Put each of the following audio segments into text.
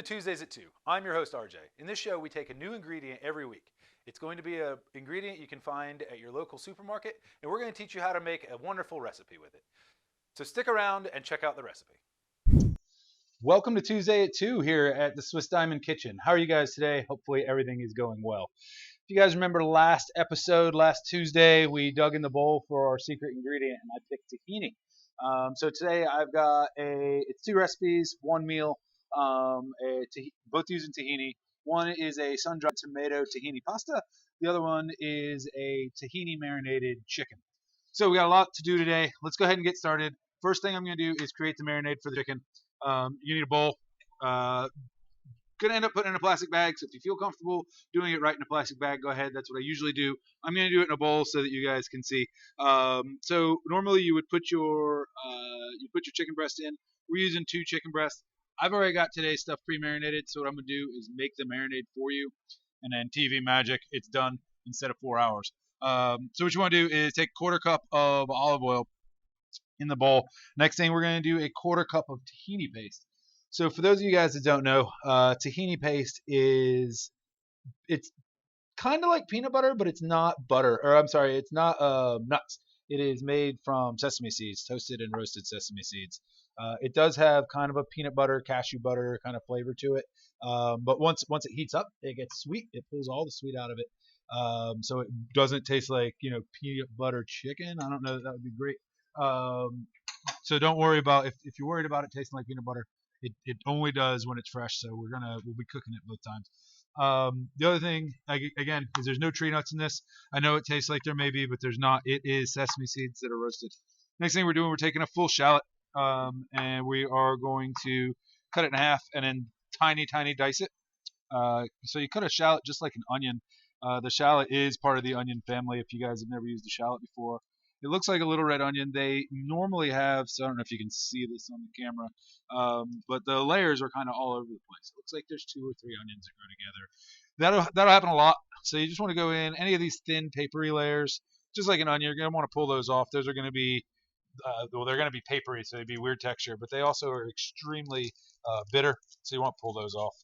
Tuesdays at 2. I'm your host, RJ. In this show, we take a new ingredient every week. It's going to be an ingredient you can find at your local supermarket, and we're going to teach you how to make a wonderful recipe with it. So stick around and check out the recipe. Welcome to Tuesday at 2 here at the Swiss Diamond Kitchen. How are you guys today? Hopefully everything is going well. If you guys remember last episode, last Tuesday, we dug in the bowl for our secret ingredient, and I picked tahini. So today I've got it's 2 recipes, 1 meal, both using tahini. One is a sun-dried tomato tahini pasta. The other one is a tahini marinated chicken. So we got a lot to do today. Let's go ahead and get started. First thing I'm going to do is create the marinade for the chicken. You need a bowl. Going to end up putting it in a plastic bag, so if you feel comfortable doing it right in a plastic bag, go ahead. That's what I usually do. I'm going to do it in a bowl so that you guys can see. So normally you would put your chicken breast in. We're using 2 chicken breasts. I've already got today's stuff pre-marinated, so what I'm going to do is make the marinade for you, and then TV magic, it's done instead of 4 hours. So what you want to do is take a 1/4 cup of olive oil in the bowl. Next thing, we're going to do a 1/4 cup of tahini paste. So for those of you guys that don't know, tahini paste it's kind of like peanut butter, but it's not butter. Or I'm sorry, it's not nuts. It is made from sesame seeds, toasted and roasted sesame seeds. It does have kind of a peanut butter, cashew butter kind of flavor to it. But once it heats up, it gets sweet. It pulls all the sweet out of it. So it doesn't taste like, peanut butter chicken. I don't know that would be great. So don't worry about if you're worried about it tasting like peanut butter. It only does when it's fresh. So we'll be cooking it both times. The other thing, again, is there's no tree nuts in this. I know it tastes like there may be, but there's not. It is sesame seeds that are roasted. Next thing we're doing, we're taking a full shallot, and we are going to cut it in half and then tiny dice it. So you cut a shallot just like an onion. The shallot is part of the onion family. If you guys have never used a shallot before, it looks like a little red onion. They normally have, so I don't know if you can see this on the camera, but the layers are kind of all over the place. It looks like there's 2 or 3 onions that grow together. That'll happen a lot. So you just want to go in any of these thin papery layers, just like an onion. You're going to want to pull those off. Those are going to be they're going to be papery, so they'd be weird texture, but they also are extremely bitter, so you want to pull those off.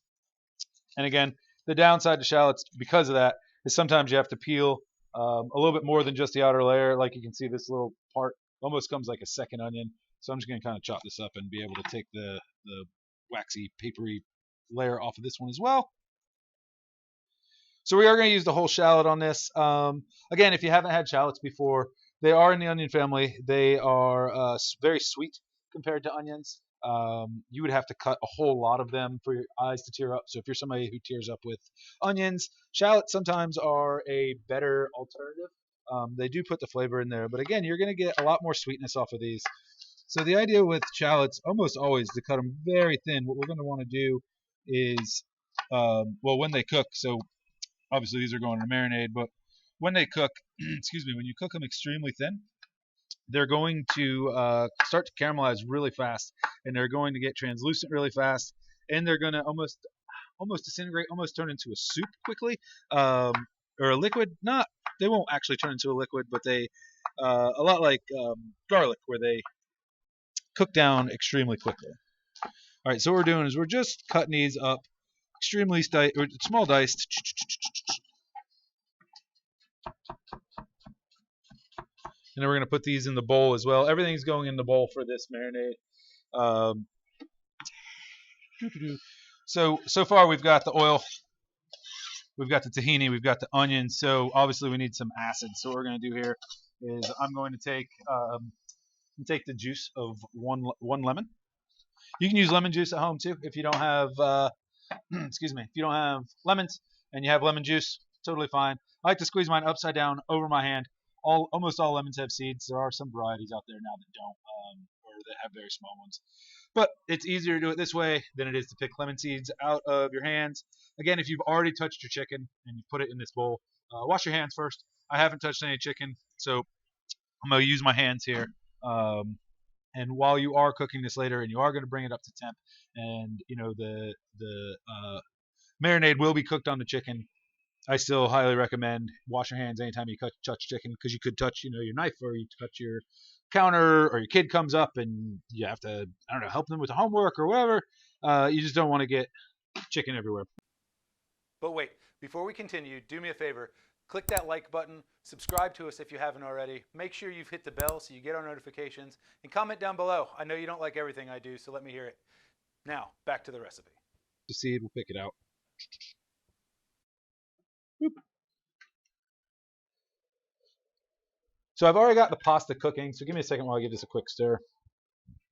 And again, the downside to shallots because of that is sometimes you have to peel a little bit more than just the outer layer. Like you can see, this little part almost comes like a second onion. So I'm just going to kind of chop this up and be able to take the waxy, papery layer off of this one as well. So we are going to use the whole shallot on this. Again, if you haven't had shallots before, they are in the onion family. They are very sweet compared to onions. You would have to cut a whole lot of them for your eyes to tear up. So if you're somebody who tears up with onions, shallots sometimes are a better alternative. They do put the flavor in there, but again, you're going to get a lot more sweetness off of these. So the idea with shallots almost always to cut them very thin. What we're going to want to do is, when they cook, so obviously these are going to marinade, but when they cook, excuse me, when you cook them extremely thin, they're going to start to caramelize really fast, and they're going to get translucent really fast, and they're going to almost disintegrate, almost turn into a soup quickly, or a liquid. They won't actually turn into a liquid, but they a lot like garlic, where they cook down extremely quickly. All right, so what we're doing is we're just cutting these up extremely small diced. And then we're going to put these in the bowl as well. Everything's going in the bowl for this marinade. So far we've got the oil, we've got the tahini, we've got the onion. So obviously we need some acid. So what we're going to do here is I'm going to take the juice of one lemon. You can use lemon juice at home too if you don't have excuse me, if you don't have lemons and you have lemon juice, totally fine. I like to squeeze mine upside down over my hand. Almost all lemons have seeds. There are some varieties out there now that don't, or that have very small ones. But it's easier to do it this way than it is to pick lemon seeds out of your hands. Again, if you've already touched your chicken and you put it in this bowl, wash your hands first. I haven't touched any chicken, so I'm going to use my hands here. And while you are cooking this later, and you are going to bring it up to temp, and the marinade will be cooked on the chicken, I still highly recommend wash your hands anytime you touch chicken, because you could touch your knife, or you touch your counter, or your kid comes up and you have to help them with the homework or whatever. You just don't want to get chicken everywhere. But wait, before we continue, do me a favor. Click that like button, subscribe to us if you haven't already. Make sure you've hit the bell so you get our notifications, and comment down below. I know you don't like everything I do, so let me hear it. Now, back to the recipe. The seed, we'll pick it out. Boop. So I've already got the pasta cooking, so give me a second while I give this a quick stir.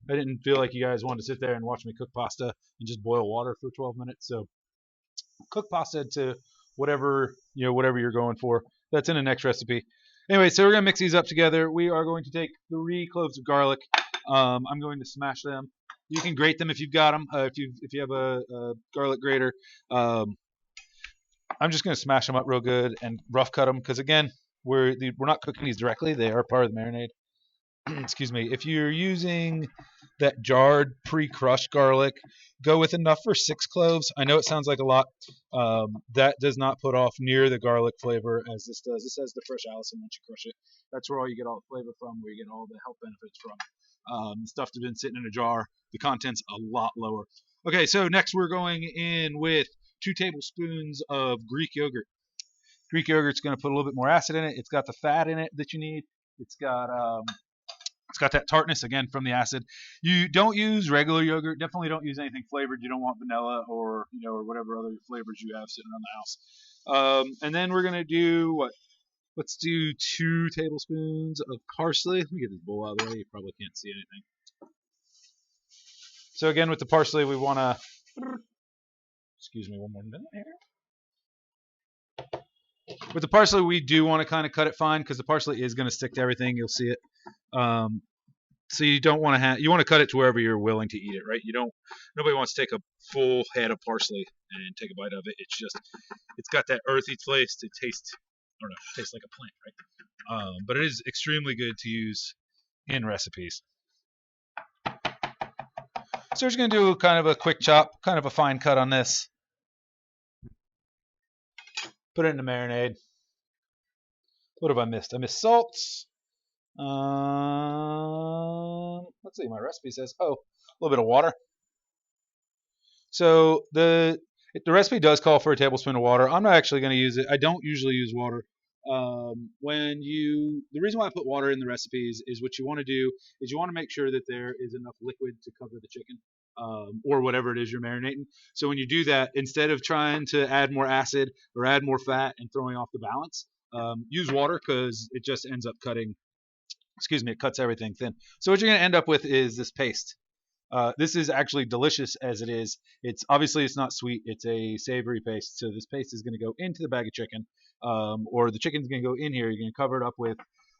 I didn't feel like you guys wanted to sit there and watch me cook pasta and just boil water for 12 minutes, so cook pasta to whatever you're going for. That's in the next recipe. Anyway, so we're gonna mix these up together. We are going to take 3 cloves of garlic. I'm going to smash them. You can grate them if you've got them. If you have a garlic grater, I'm just gonna smash them up real good and rough cut them because again, we're not cooking these directly. They are part of the marinade. Excuse me. If you're using that jarred pre-crushed garlic, go with enough for 6 cloves. I know it sounds like a lot. That does not put off near the garlic flavor as this does. This has the fresh Allison once you crush it. That's where all you get all the flavor from, where you get all the health benefits from. The stuff that's been sitting in a jar, the content's a lot lower. Okay, so next we're going in with 2 tablespoons of Greek yogurt. Greek yogurt's going to put a little bit more acid in it. It's got the fat in it that you need. It's got that tartness again from the acid. You don't use regular yogurt. Definitely don't use anything flavored. You don't want vanilla or or whatever other flavors you have sitting around the house. And then we're gonna do what? Let's do 2 tablespoons of parsley. Let me get this bowl out of the way. You probably can't see anything. So again, with the parsley, we want to. Excuse me, one more minute here. With the parsley, we do want to kind of cut it fine because the parsley is going to stick to everything. You'll see it. So you don't want to you want to cut it to wherever you're willing to eat it, right? Nobody wants to take a full head of parsley and take a bite of it. It's got that earthy taste. It tastes like a plant, right? But it is extremely good to use in recipes. So we're just going to do kind of a quick chop, kind of a fine cut on this. Put it in the marinade. What have I missed? I missed salts. Let's see. My recipe says, a little bit of water. So the recipe does call for a tablespoon of water. I'm not actually going to use it. I don't usually use water. The reason why I put water in the recipes is what you want to do is you want to make sure that there is enough liquid to cover the chicken. Or whatever it is you're marinating. So when you do that, instead of trying to add more acid or add more fat and throwing off the balance, use water because it just ends up cutting. It cuts everything thin. So what you're going to end up with is this paste. This is actually delicious as it is. It's not sweet. It's a savory paste. So this paste is going to go into the bag of chicken, or the chicken's going to go in here. You're going to cover it up with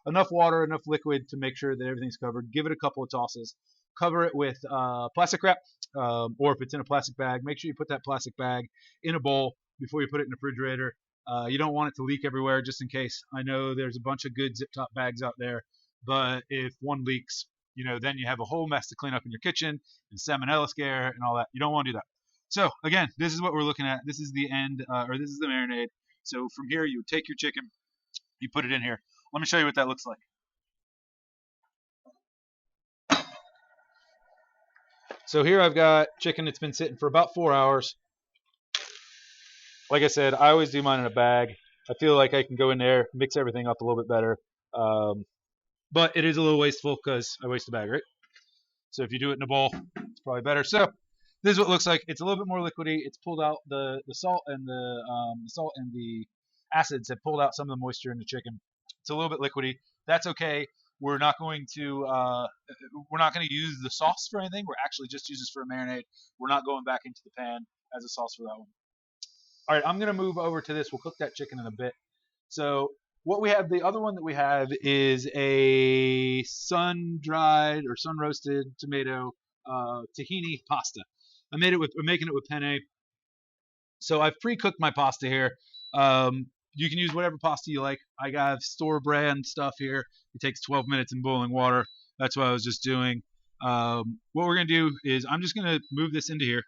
enough water, enough liquid to make sure that everything's covered. Give it a couple of tosses. Cover it with plastic wrap, or if it's in a plastic bag, make sure you put that plastic bag in a bowl before you put it in the refrigerator. You don't want it to leak everywhere just in case. I know there's a bunch of good zip top bags out there, but if one leaks, then you have a whole mess to clean up in your kitchen and salmonella scare and all that. You don't want to do that. So again, this is what we're looking at. This is the end, or this is the marinade. So from here, you take your chicken, you put it in here. Let me show you what that looks like. So here I've got chicken that's been sitting for about 4 hours. Like I said, I always do mine in a bag. I feel like I can go in there, mix everything up a little bit better. But it is a little wasteful because I waste the bag, right? So if you do it in a bowl, it's probably better. So this is what it looks like. It's a little bit more liquidy. It's pulled out the salt and the acids have pulled out some of the moisture in the chicken. It's a little bit liquidy. That's okay. We're not going to use the sauce for anything. We're actually just use this for a marinade. We're not going back into the pan as a sauce for that one. All right, I'm going to move over to this. We'll cook that chicken in a bit. So what we have, the other one that we have is a sun-dried or sun-roasted tomato tahini pasta. We're making it with penne. So I've pre-cooked my pasta here. You can use whatever pasta you like. I got store brand stuff here. It takes 12 minutes in boiling water. That's what I was just doing. What we're going to do is I'm just going to move this into here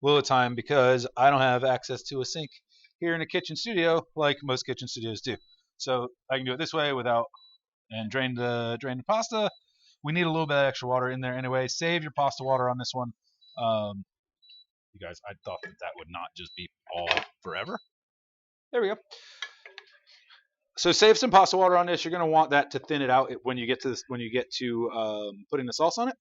a little time because I don't have access to a sink here in a kitchen studio like most kitchen studios do. So I can do it this way and drain the pasta. We need a little bit of extra water in there anyway. Save your pasta water on this one. You guys, I thought that would not just be all forever. There we go. So save some pasta water on this. You're going to want that to thin it out when you get to this, when you get to putting the sauce on it.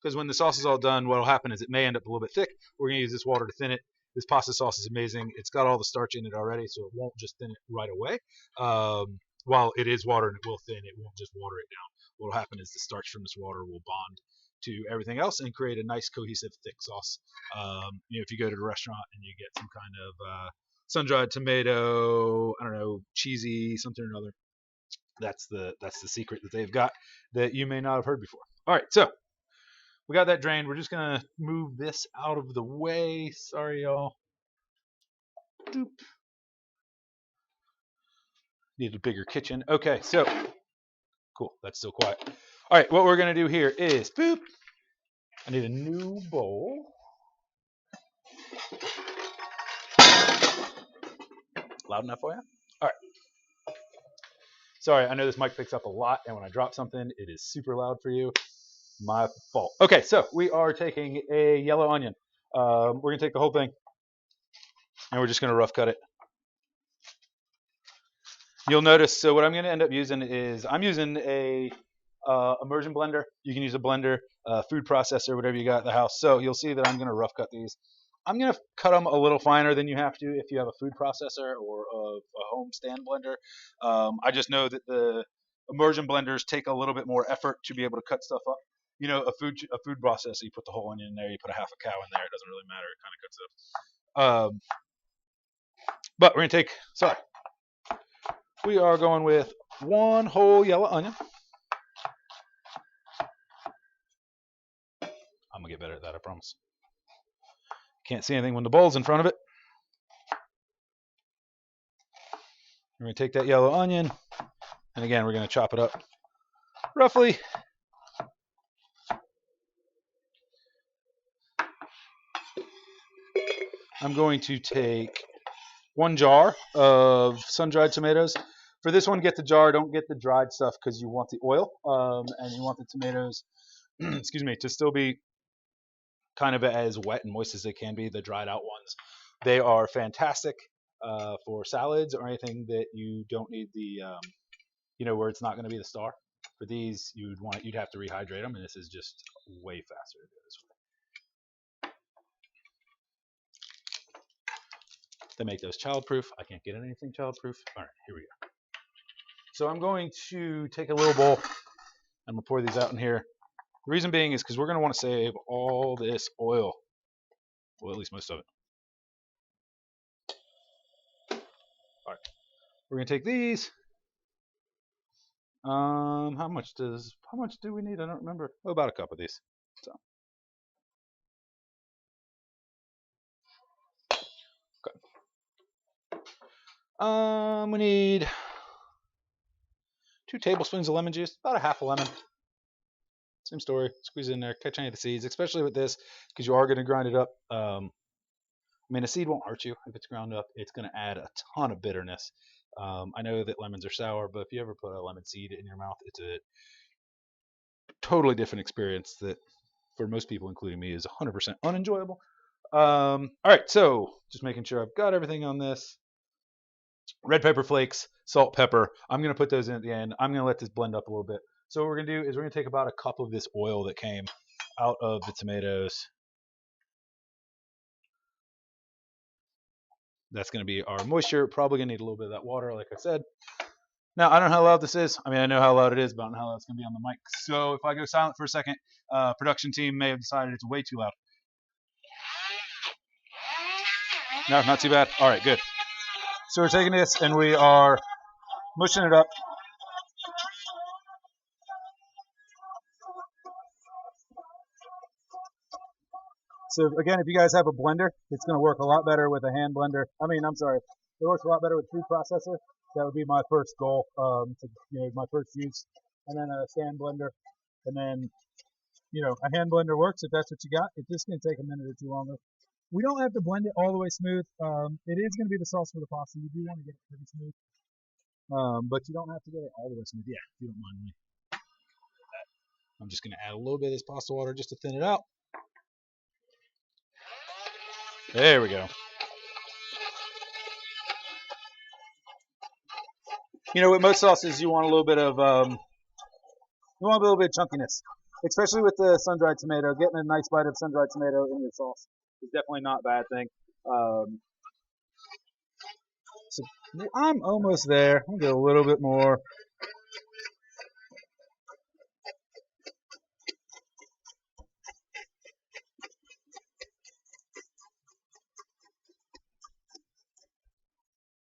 Because when the sauce is all done, what will happen is it may end up a little bit thick. We're going to use this water to thin it. This pasta sauce is amazing. It's got all the starch in it already, so it won't just thin it right away. While it is water and it will thin, it won't just water it down. What will happen is the starch from this water will bond to everything else and create a nice cohesive thick sauce. If you go to the restaurant and you get some kind of sun-dried tomato, I don't know, cheesy something or another, that's the secret that they've got that you may not have heard before. All right, so we got that drained. We're just gonna move this out of the way. Sorry, y'all. Doop. Need a bigger kitchen. Okay, so cool. That's still quiet. All right, what we're gonna do here is boop. I need a new bowl. Loud enough for you? All right. Sorry, I know this mic picks up a lot, and when I drop something, it is super loud for you. My fault. Okay, so we are taking a yellow onion. We're gonna take the whole thing, and we're just gonna rough cut it. You'll notice. So what I'm gonna end up using is I'm using a immersion blender. You can use a blender, food processor, whatever you got at the house. So you'll see that I'm gonna rough cut these. I'm gonna cut them a little finer than you have to if you have a food processor or a home stand blender. I just know that the immersion blenders take a little bit more effort to be able to cut stuff up. You know, a food processor, you put the whole onion in there, you put a half a cow in there, it doesn't really matter, it kind of cuts it up. But we're gonna take, we are going with one whole yellow onion. I'm gonna get better at that, I promise. Can't see anything when the bowl's in front of it. We're gonna take that yellow onion, and again, we're gonna chop it up roughly. I'm going to take 1 jar of sun-dried tomatoes. For this one, get the jar. Don't get the dried stuff because you want the oil and you want the tomatoes, excuse me, to still be kind of as wet and moist as they can be. The dried out ones, they are fantastic for salads or anything that you don't need the, where it's not going to be the star. For these, you'd have to rehydrate them, and this is just way faster to do this way. They make those childproof. I can't get anything childproof. All right, here we go. So I'm going to take a little bowl. I'm going to pour these out in here. The reason being is because we're going to want to save all this oil. Well, at least most of it. All right. We're going to take these. How much do we need? I don't remember. Oh, about a cup of these. So. We need 2 tablespoons of lemon juice, about a half a lemon. Same story. Squeeze it in there, catch any of the seeds, especially with this, because you are going to grind it up. I mean, a seed won't hurt you if it's ground up. It's going to add a ton of bitterness. I know that lemons are sour, but if you ever put a lemon seed in your mouth, it's a totally different experience that, for most people, including me, is 100% unenjoyable. All right, so just making sure I've got everything on this. Red pepper flakes, salt, pepper. I'm going to put those in at the end. I'm going to let this blend up a little bit. So what we're going to do is we're going to take about a cup of this oil that came out of the tomatoes. That's going to be our moisture. Probably going to need a little bit of that water, like I said. Now, I don't know how loud this is. I mean, I know how loud it is, but I don't know how loud it's going to be on the mic. So if I go silent for a second, production team may have decided it's way too loud. No, not too bad. All right, good. So we're taking this and we are mushing it up. So again, if you guys have a blender, it's going to work a lot better with a hand blender. It works a lot better with a food processor. That would be my first goal, my first use. And then a stand blender. And then, a hand blender works if that's what you got. It's just going to take a minute or two longer. We don't have to blend it all the way smooth. It is going to be the sauce for the pasta. You do want to get it pretty smooth. But you don't have to get it all the way smooth. Yeah, if you don't mind me. I'm just going to add a little bit of this pasta water just to thin it out. There we go. You know, with most sauces, you want a little bit of chunkiness, especially with the sun-dried tomato. Getting a nice bite of sun-dried tomato in your sauce is definitely not a bad thing. So I'm almost there. I'll get a little bit more.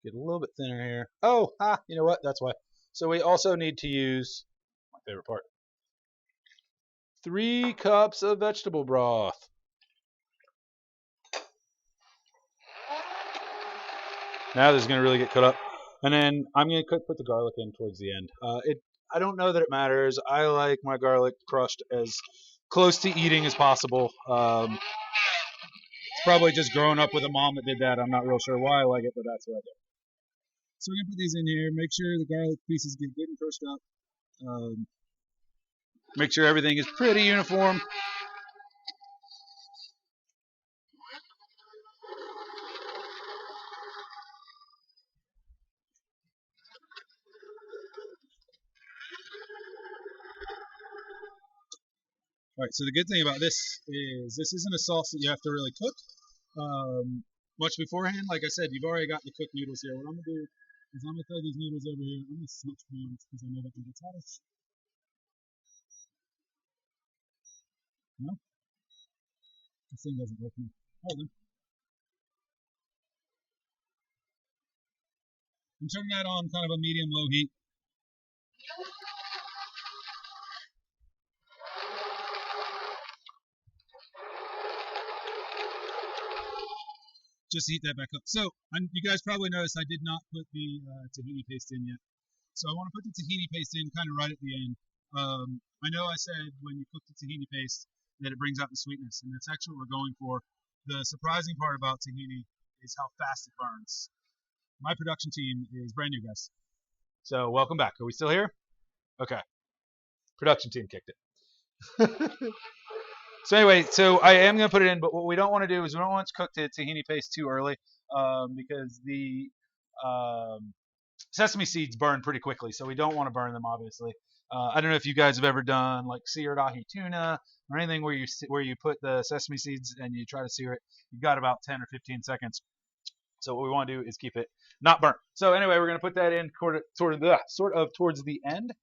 Get a little bit thinner here. Oh, you know what? That's why. So we also need to use my favorite part. 3 cups of vegetable broth. Now this is going to really get cut up. And then I'm going to put the garlic in towards the end. I don't know that it matters. I like my garlic crushed as close to eating as possible. It's probably just growing up with a mom that did that. I'm not real sure why I like it, but that's what I do. So we're going to put these in here. Make sure the garlic pieces get good and crushed up. Make sure everything is pretty uniform. All right, so the good thing about this is this isn't a sauce that you have to really cook much beforehand. Like I said, you've already got the cooked noodles here. What I'm going to do is I'm going to throw these noodles over here. I'm going to switch pans because I know that can get hotter. No? This thing doesn't work now. Hold on. I'm turning that on kind of a medium-low heat. Just heat that back up. So you guys probably noticed I did not put the tahini paste in yet. So I want to put the tahini paste in kind of right at the end. I know I said when you cook the tahini paste that it brings out the sweetness, and that's actually what we're going for. The surprising part about tahini is how fast it burns. My production team is brand new, guys. So welcome back. Are we still here? Okay. Production team kicked it. So anyway, so I am going to put it in, but what we don't want to do is we don't want to cook the tahini paste too early because the sesame seeds burn pretty quickly, so we don't want to burn them, obviously. I don't know if you guys have ever done like seared ahi tuna or anything where you put the sesame seeds and you try to sear it. You've got about 10 or 15 seconds. So what we want to do is keep it not burnt. So anyway, we're going to put that in sort of towards the end.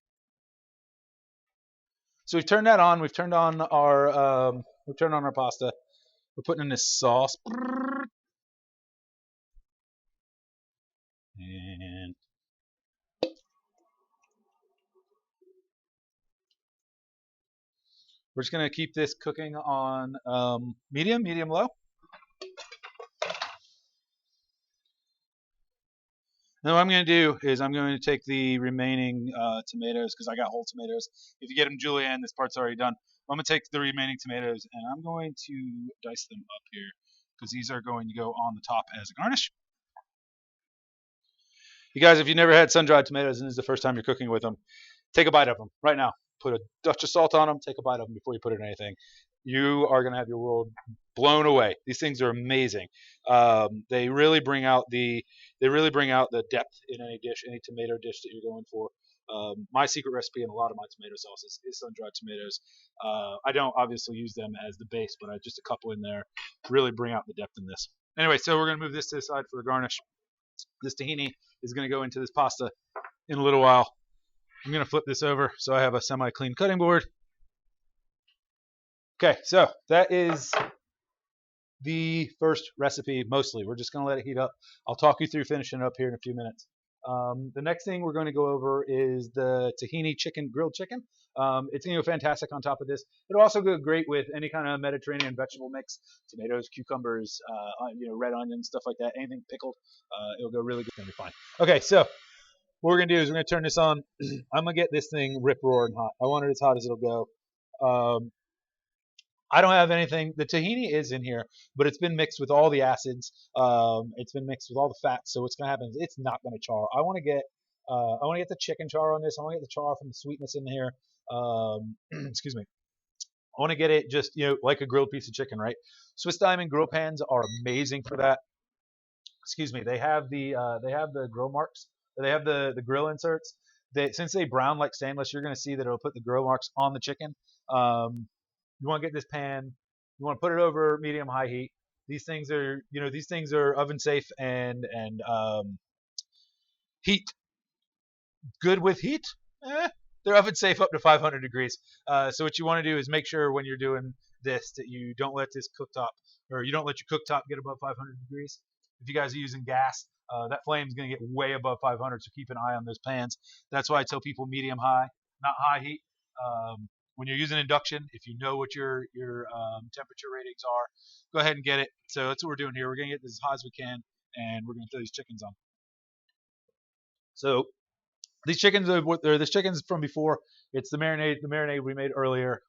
So we've turned that on. We've turned on our pasta. We're putting in this sauce. And we're just going to keep this cooking on medium low. Now what I'm going to do is I'm going to take the remaining tomatoes because I got whole tomatoes. If you get them julienne, this part's already done. I'm going to take the remaining tomatoes and I'm going to dice them up here because these are going to go on the top as a garnish. You guys, if you've never had sun-dried tomatoes and this is the first time you're cooking with them, take a bite of them right now. Put a touch of salt on them. Take a bite of them before you put it in anything. You are going to have your world blown away. These things are amazing. They really bring out the depth in any dish, any tomato dish that you're going for. My secret recipe in a lot of my tomato sauces is sun-dried tomatoes. I don't obviously use them as the base, but I just a couple in there really bring out the depth in this. Anyway, so we're going to move this to the side for the garnish. This tahini is going to go into this pasta in a little while. I'm going to flip this over so I have a semi-clean cutting board. Okay, so that is the first recipe mostly. We're just going to let it heat up. I'll talk you through finishing it up here in a few minutes. The next thing we're going to go over is the tahini grilled chicken. It's going to go fantastic on top of this. It'll also go great with any kind of Mediterranean vegetable mix, tomatoes, cucumbers, red onions, stuff like that, anything pickled. It'll go really good. It's going to be fine. Okay, so what we're going to do is we're going to turn this on. I'm going to get this thing rip-roaring hot. I want it as hot as it'll go. I don't have anything. The tahini is in here, but it's been mixed with all the acids. It's been mixed with all the fats. So what's going to happen is it's not going to char. I want to get the chicken char on this. I want to get the char from the sweetness in here. Excuse me. I want to get it just, like a grilled piece of chicken, right? Swiss Diamond grill pans are amazing for that. Excuse me. They have the grill marks. They have the grill inserts. Since they brown like stainless, you're going to see that it'll put the grill marks on the chicken. You want to get this pan. You want to put it over medium high heat. These things are oven safe and heat good with heat. They're oven safe up to 500 degrees. So what you want to do is make sure when you're doing this that you don't let this cooktop, or you don't let your cooktop get above 500 degrees. If you guys are using gas, that flame is going to get way above 500, so keep an eye on those pans. That's why I tell people medium high, not high heat. When you're using induction, if you know what your temperature ratings are, go ahead and get it. So that's what we're doing here. We're going to get this as hot as we can, and we're going to throw these chickens on. So these chickens are this chicken's from before. It's the marinade we made earlier.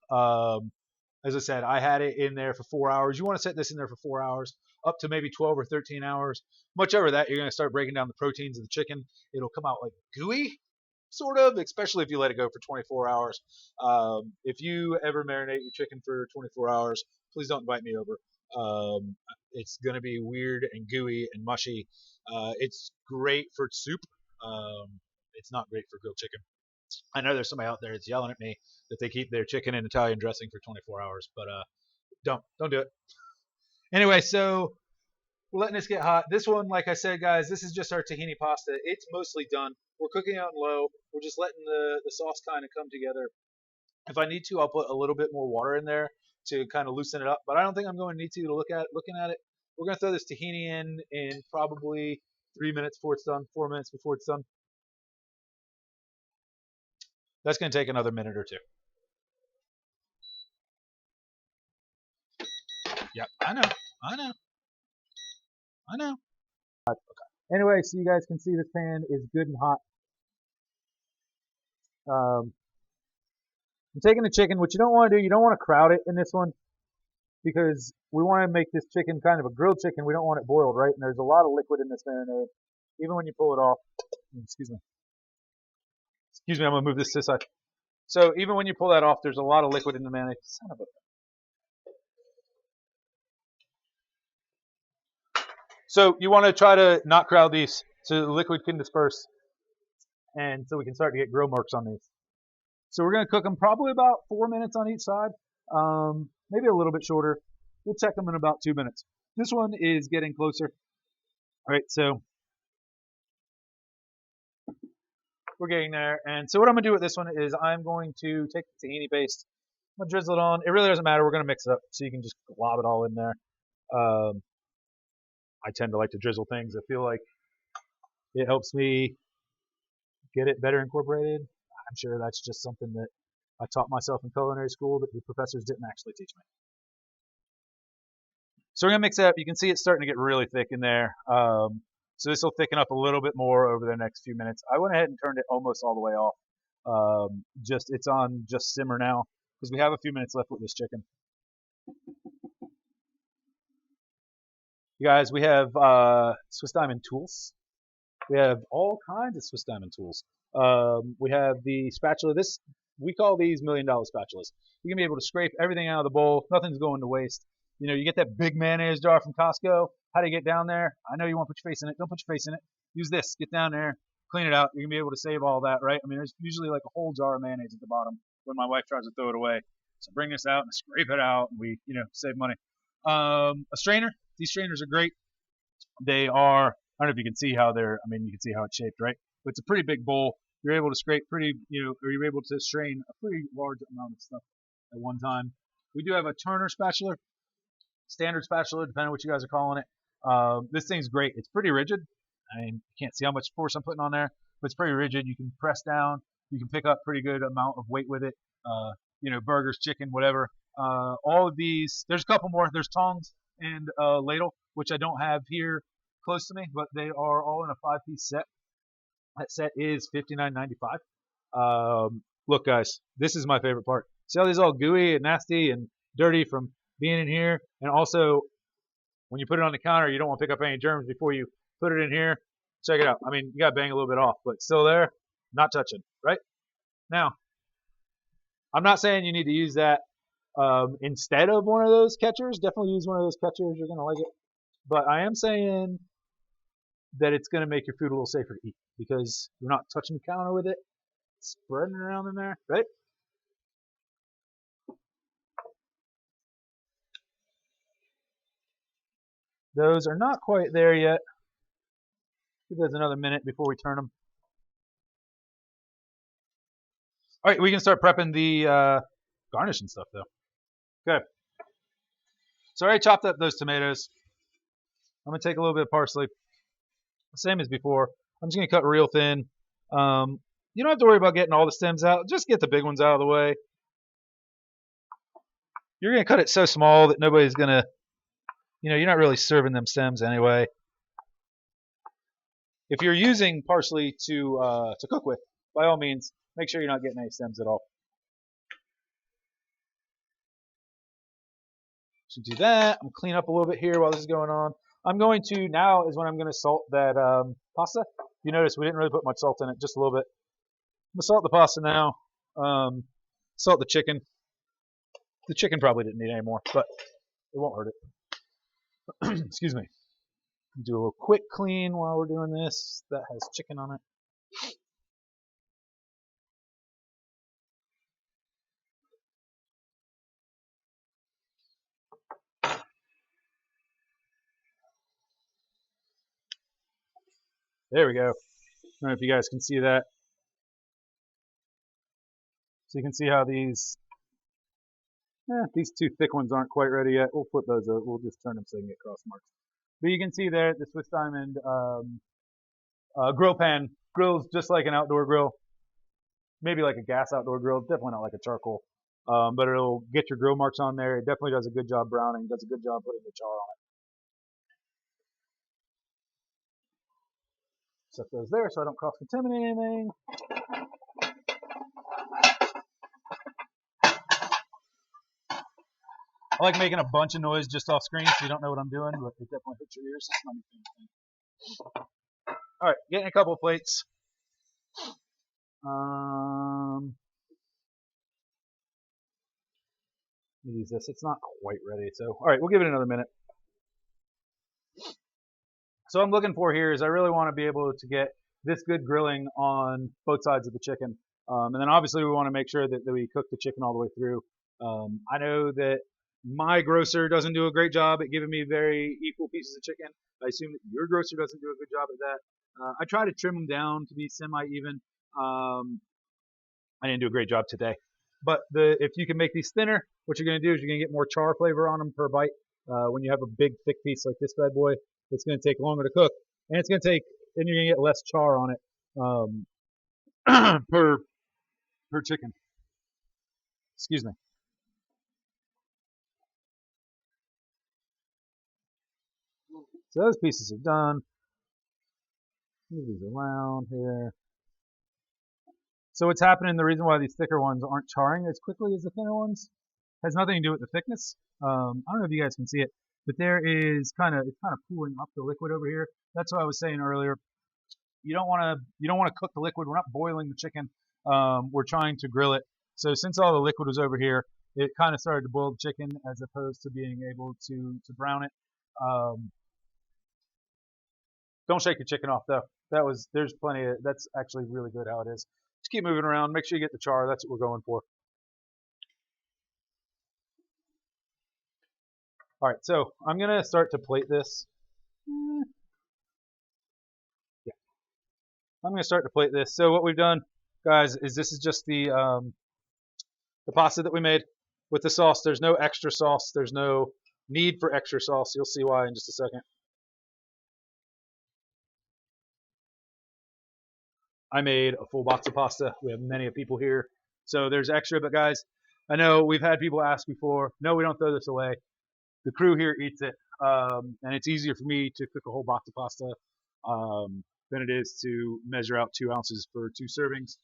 As I said, I had it in there for 4 hours. You want to set this in there for 4 hours, up to maybe 12 or 13 hours. Much over that, you're going to start breaking down the proteins of the chicken. It'll come out like gooey, sort of, especially if you let it go for 24 hours. If you ever marinate your chicken for 24 hours, please don't invite me over. It's going to be weird and gooey and mushy. It's great for soup. It's not great for grilled chicken. I know there's somebody out there that's yelling at me that they keep their chicken in Italian dressing for 24 hours, but don't do it. Anyway, so we're letting this get hot. This one, like I said, guys, this is just our tahini pasta. It's mostly done. We're cooking out low. We're just letting the sauce kind of come together. If I need to, I'll put a little bit more water in there to kind of loosen it up, but I don't think I'm going to need to looking at it. We're going to throw this tahini in probably 3 minutes before it's done, 4 minutes before it's done. That's going to take another minute or two. Yep, I know. Okay. Anyway, so you guys can see this pan is good and hot. I'm taking the chicken. What you don't want to do, you don't want to crowd it in this one, because we want to make this chicken kind of a grilled chicken. We don't want it boiled, right? And there's a lot of liquid in this marinade. Even when you pull it off, excuse me, I'm going to move this side. So even when you pull that off, there's a lot of liquid in the mayonnaise. Son of a... So you want to try to not crowd these so the liquid can disperse, and so we can start to get grill marks on these. So we're going to cook them probably about 4 minutes on each side, maybe a little bit shorter. We'll check them in about 2 minutes. This one is getting closer. All right, so we're getting there. And so what I'm going to do with this one is I'm going to take the tahini paste. I'm going to drizzle it on. It really doesn't matter. We're going to mix it up so you can just glob it all in there. I tend to like to drizzle things. I feel like it helps me get it better incorporated. I'm sure that's just something that I taught myself in culinary school that the professors didn't actually teach me. So we're going to mix it up. You can see it's starting to get really thick in there. So this will thicken up a little bit more over the next few minutes. I went ahead and turned it almost all the way off. It's on just simmer now because we have a few minutes left with this chicken. You guys, we have Swiss Diamond tools. We have all kinds of Swiss Diamond tools. We have the spatula. We call these $1 million spatulas. You're gonna be able to scrape everything out of the bowl. Nothing's going to waste. You know, you get that big mayonnaise jar from Costco. How do you get down there? I know you want to put your face in it. Don't put your face in it. Use this. Get down there, clean it out. You're gonna be able to save all that, right? I mean, there's usually like a whole jar of mayonnaise at the bottom when my wife tries to throw it away. So bring this out and scrape it out, and we, save money. A strainer. These strainers are great. They are. I don't know if you can see how they're. I mean, you can see how it's shaped, right? But it's a pretty big bowl. You're able to scrape or you're able to strain a pretty large amount of stuff at one time. We do have a Turner spatula, standard spatula, depending on what you guys are calling it. This thing's great. It's pretty rigid. I mean, you can't see how much force I'm putting on there, but it's pretty rigid. You can press down. You can pick up pretty good amount of weight with it. Burgers, chicken, whatever. All of these. There's a couple more. There's tongs and ladle, which I don't have here close to me, but they are all in a 5-piece set. That set is $59.95. Look, guys, this is my favorite part. See how these all gooey and nasty and dirty from being in here? And also, when you put it on the counter, you don't want to pick up any germs before you put it in here. Check it out. I mean, you got to bang a little bit off, but still there, not touching, right? Now, I'm not saying you need to use that instead of one of those catchers. Definitely use one of those catchers. You're going to like it. But I am saying that it's going to make your food a little safer to eat because you're not touching the counter with it, spreading it around in there, right? Those are not quite there yet. Give those another minute before we turn them. All right, we can start prepping the garnish and stuff, though. Okay. So I already chopped up those tomatoes. I'm going to take a little bit of parsley. Same as before. I'm just going to cut real thin. You don't have to worry about getting all the stems out. Just get the big ones out of the way. You're going to cut it so small that nobody's going to, you're not really serving them stems anyway. If you're using parsley to cook with, by all means, make sure you're not getting any stems at all. So do that. I'm clean up a little bit here while this is going on. I'm going to, now is when I'm going to salt that pasta. You notice we didn't really put much salt in it, just a little bit. I'm going to salt the pasta now. Salt the chicken. The chicken probably didn't need any more, but it won't hurt it. Excuse me. Do a little quick clean while we're doing this. That has chicken on it. There we go. I don't know if you guys can see that. So you can see how these two thick ones aren't quite ready yet. We'll flip those over. We'll just turn them so you can get cross marks. But you can see there, the Swiss Diamond grill pan grills just like an outdoor grill. Maybe like a gas outdoor grill. Definitely not like a charcoal. But it'll get your grill marks on there. It definitely does a good job browning. Does a good job putting the char on it. Set those there so I don't cross-contaminate anything. I like making a bunch of noise just off screen so you don't know what I'm doing, but it definitely hits your ears. It's not anything. All right, getting a couple of plates. Use this. It's not quite ready, so all right, we'll give it another minute. So what I'm looking for here is I really want to be able to get this good grilling on both sides of the chicken. And then obviously we want to make sure that we cook the chicken all the way through. I know that my grocer doesn't do a great job at giving me very equal pieces of chicken. I assume that your grocer doesn't do a good job at that. I try to trim them down to be semi-even. I didn't do a great job today. But if you can make these thinner, what you're going to do is you're going to get more char flavor on them per bite. When you have a big, thick piece like this bad boy, it's going to take longer to cook. And it's going to take, and you're going to get less char on it per chicken. Excuse me. So those pieces are done. Move these around here. So what's happening, the reason why these thicker ones aren't charring as quickly as the thinner ones has nothing to do with the thickness. I don't know if you guys can see it, but there is it's kind of pooling up the liquid over here. That's what I was saying earlier. You don't want to cook the liquid. We're not boiling the chicken. We're trying to grill it. So since all the liquid was over here, it kind of started to boil the chicken as opposed to being able to brown it. Don't shake your chicken off though. There's plenty of, that's actually really good how it is. Just keep moving around. Make sure you get the char. That's what we're going for. All right, so I'm gonna start to plate this. Yeah, I'm gonna start to plate this. So what we've done, guys, is this is just the pasta that we made with the sauce. There's no extra sauce. There's no need for extra sauce. You'll see why in just a second. I made a full box of pasta. We have many people here, so there's extra. But guys, I know we've had people ask before. No, we don't throw this away. The crew here eats it, and it's easier for me to cook a whole box of pasta than it is to measure out 2 ounces for 2 servings.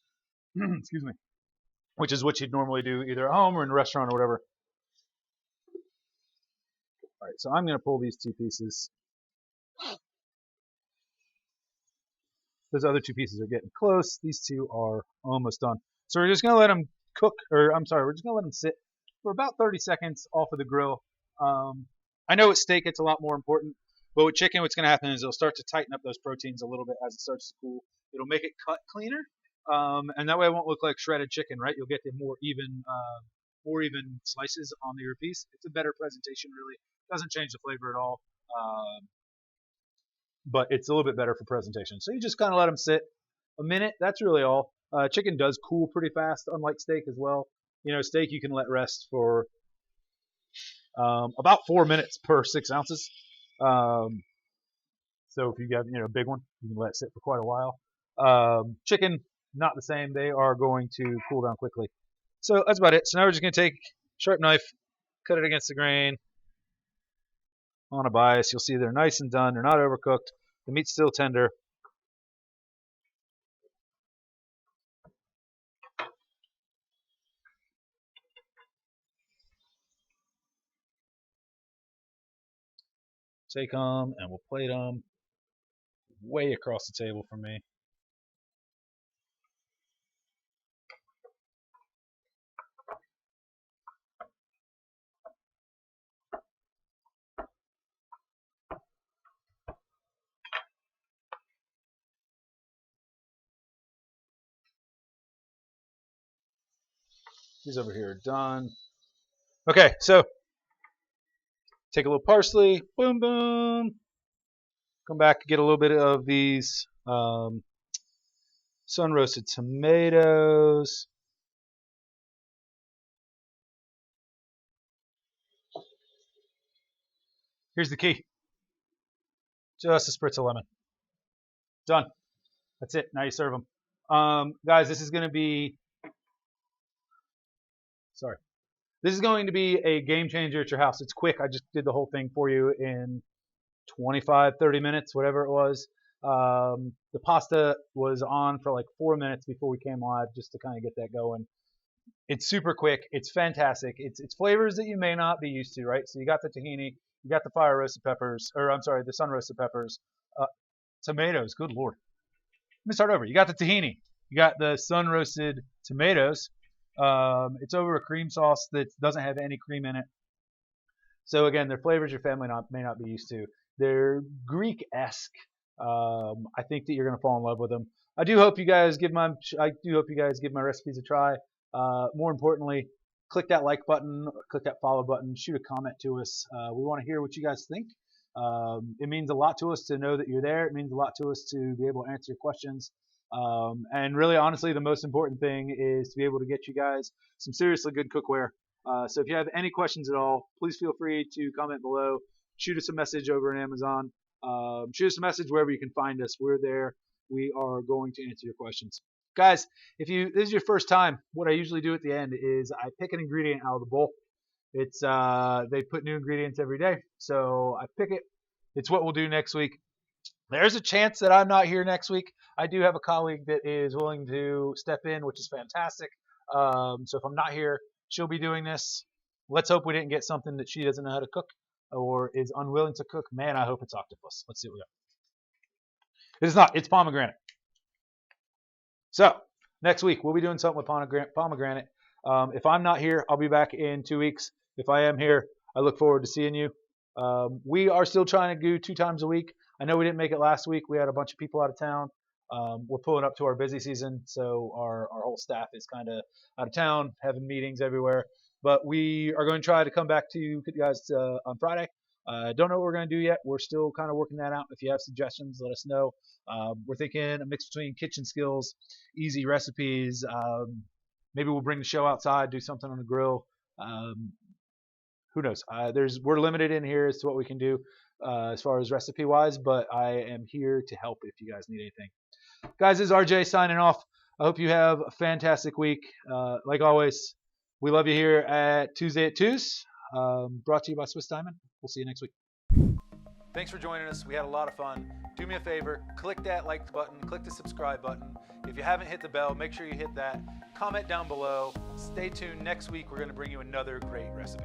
Excuse me. Which is what you'd normally do either at home or in a restaurant or whatever. All right, so I'm going to pull these 2 pieces. Those other 2 pieces are getting close. These 2 are almost done. So we're just going to let them cook, or I'm sorry, we're just going to let them sit for about 30 seconds off of the grill. I know with steak it's a lot more important, but with chicken what's going to happen is it'll start to tighten up those proteins a little bit as it starts to cool. It'll make it cut cleaner, and that way it won't look like shredded chicken, right? You'll get the more even slices on your piece. It's a better presentation, really. Doesn't change the flavor at all, but it's a little bit better for presentation. So you just kind of let them sit a minute. That's really all. Chicken does cool pretty fast, unlike steak as well. You know, steak you can let rest for about 4 minutes per 6 ounces. So if you have, you know, a big one, you can let it sit for quite a while. Chicken, not the same. They are going to cool down quickly. So that's about it. So now we're just going to take a sharp knife, cut it against the grain on a bias. You'll see they're nice and done. They're not overcooked. The meat's still tender. Take them and we'll plate them way across the table from me. These over here are done. Okay, so take a little parsley, boom, boom. Come back, get a little bit of these sun-roasted tomatoes. Here's the key. Just a spritz of lemon. Done. That's it. Now you serve them. Guys, this is going to be... Sorry. This is going to be a game changer at your house. It's quick. I just did the whole thing for you in 25, 30 minutes, whatever it was. The pasta was on for like 4 minutes before we came live just to kind of get that going. It's super quick. It's fantastic. It's flavors that you may not be used to, right? So you got the tahini, you got the fire roasted peppers, or I'm sorry, the sun roasted peppers, tomatoes. Good Lord. Let me start over. You got the tahini, you got the sun roasted tomatoes. It's over a cream sauce that doesn't have any cream in it. So again, they're flavors your family may not be used to. They're Greek-esque. I think that you're going to fall in love with them. I do hope you guys give my recipes a try. More importantly, click that like button, click that follow button, shoot a comment to us. We want to hear what you guys think. It means a lot to us to know that you're there. It means a lot to us to be able to answer your questions. And really, honestly, the most important thing is to be able to get you guys some seriously good cookware. So if you have any questions at all, please feel free to comment below. Shoot us a message over on Amazon. Shoot us a message wherever you can find us. We're there. We are going to answer your questions. Guys, if this is your first time, what I usually do at the end is I pick an ingredient out of the bowl. It's they put new ingredients every day, so I pick it. It's what we'll do next week. There's a chance that I'm not here next week. I do have a colleague that is willing to step in, which is fantastic. So if I'm not here, she'll be doing this. Let's hope we didn't get something that she doesn't know how to cook or is unwilling to cook. Man, I hope it's octopus. Let's see what we got. It is not. It's pomegranate. So next week, we'll be doing something with pomegranate. If I'm not here, I'll be back in 2 weeks. If I am here, I look forward to seeing you. We are still trying to do 2 times a week. I know we didn't make it last week. We had a bunch of people out of town. We're pulling up to our busy season, so our whole staff is kind of out of town, having meetings everywhere. But we are going to try to come back to you guys on Friday. Don't know what we're going to do yet. We're still kind of working that out. If you have suggestions, let us know. We're thinking a mix between kitchen skills, easy recipes. Maybe we'll bring the show outside, do something on the grill. Who knows? We're limited in here as to what we can do as far as recipe-wise, but I am here to help if you guys need anything. Guys, this is RJ signing off. I hope you have a fantastic week. Like always, we love you here at Tuesday at 2's. Brought to you by Swiss Diamond. We'll see you next week. Thanks for joining us. We had a lot of fun. Do me a favor, click that like button, click the subscribe button. If you haven't hit the bell, make sure you hit that. Comment down below. Stay tuned. Next week, we're going to bring you another great recipe.